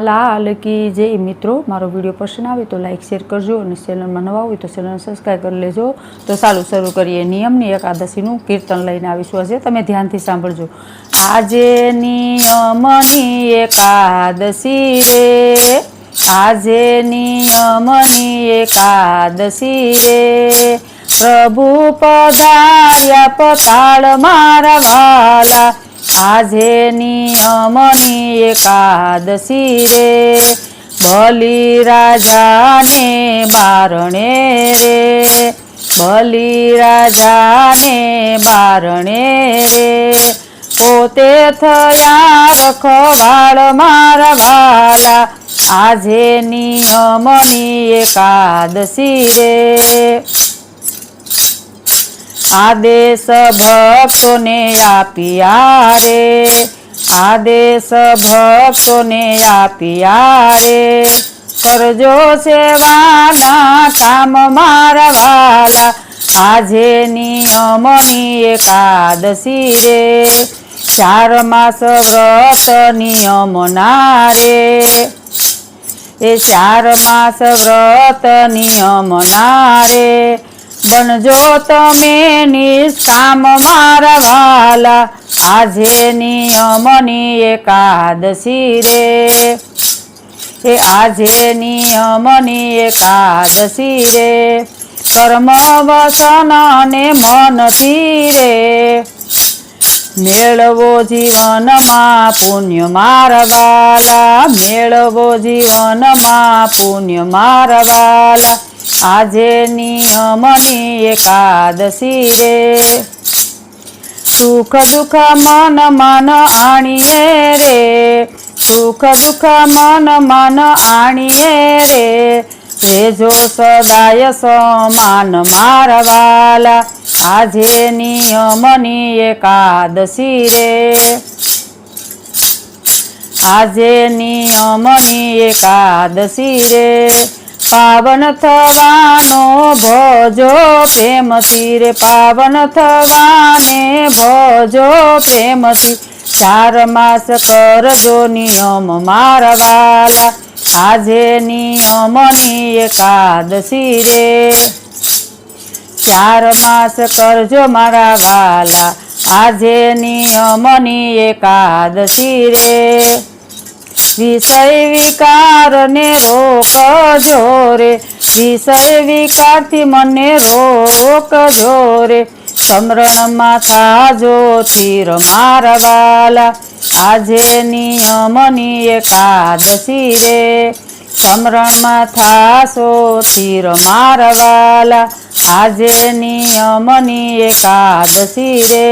लाल की जय। मित्रों मारो वीडियो पसंद आवे तो लाइक शेर करजो और चेनल में नवा हो तो चेनल सब्सक्राइब कर लेजो। तो चालू शुरू करिए। नियमनी एकादशीનું કીર્તન લઈને આવીશું આજે તમે ધ્યાનથી સાંભળજો। આજે નિયમની એકાદશી રે, આજે નિયમની એકાદશી રે, પ્રભુ પધાર્યા પતાળ મારા વાલા, આજે નિયમની એકાદશી રે, બલિ રાજાને બારણે રે, બલિ રાજાને બારણે રે, પોતે થયા રખવાળ મારા વાલા, આજે નિયમની એકાદશી રે। आदेश भक्तों ने आपिया रे, आदेश भक्तों ने आपिया रे, करजो सेवाना काम मारा वाला, आजे नियमनी एकादशी रे, 4 मास व्रत नियमना रे, ए 4 मास व्रत नियमना रे, बनजो तमे निष्काम मारा वाला, आजे नियमनी एकादशी रे, ए आजे नियमनी एकादशी रे, कर्म वसन ने मनथी रे, मेळवो जीवन मां पुण्य मारा वाला, मेळवो जीवन मां पुण्य मारा वाला, आजे नियमनी एकादशी रे, सुख दुख मन मन आणिए रे, सुख दुख मन मन आणिए रे, रेजो सदाय समान मारा वाला, आजे नियमनी एकादशी रे, आजे नियमनी एकादशी रे, पावन थवानो भजो प्रेमथी रे, पावन थवाने भजो प्रेमथी, 4 मास करजो नियम मारा वाला, आजे नियमनी एकादशी रे, 4 मास करजो मारा वाला, आजे नियमनी एकादशी रे, विषय विकार ने रोकजो रे, विषय विकार थी मने रोकजो रे, समरण माथा जो तीर मारा वाला, आजे नियमनी एकादशी रे, समरण माथा सो तीर मारा वाला, आजे नियमनी एकादशी रे,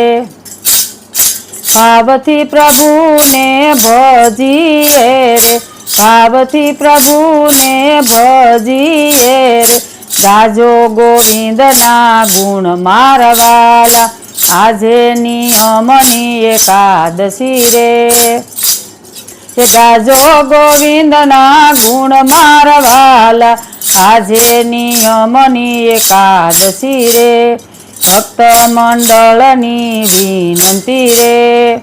भावथी प्रभु ने भजिए रे, भावथी प्रभु ने भजिए रे, गाजो गोविंद ना गुण मारा वाला, आजे नियमनी एकादशी रे, गाजो गोविंद ना गुण मारा वाला, आजे नियमनी एकादशी रे, भक्त मंडलनी विनंती रे,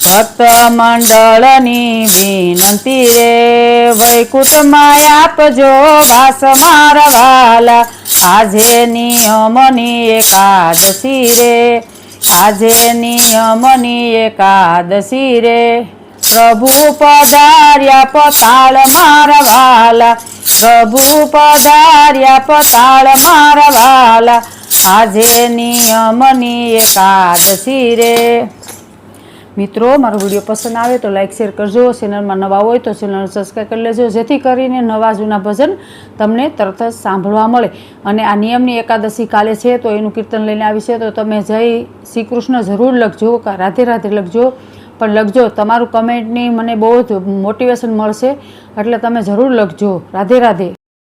भक्त मंडलनी विनंती रे, वैकुंठ मायापजो वास मारा वाला, आजे नियमनी एकादशी रे, आजे नियमनी एकादशी रे, प्रभु पधार्या पताळ मारा वाला, प्रभु पधार्या पताळ मारा वाला, आजे नियमनी एकादशी रे। मित्रों मारो वीडियो पसंद आवे तो लाइक शेर करजो, चेनल में नवा होय तो चेनल सब्सक्राइब कर लेजो, जेथी करीने नवा जूना भजन तमने तरत ज सांभळवा मळे। अने आ नियमनी एकादशी काले छे तो एनुं कीर्तन लईने आवी छे, तो तमे जय श्री कृष्ण जरूर लखजो, राधे राधे लखजो, पण लखजो तमारुं कमेंटनी मने बहुत मोटिवेशन मळशे, એટલે તમે જરૂર લખજો। રાધે રાધે।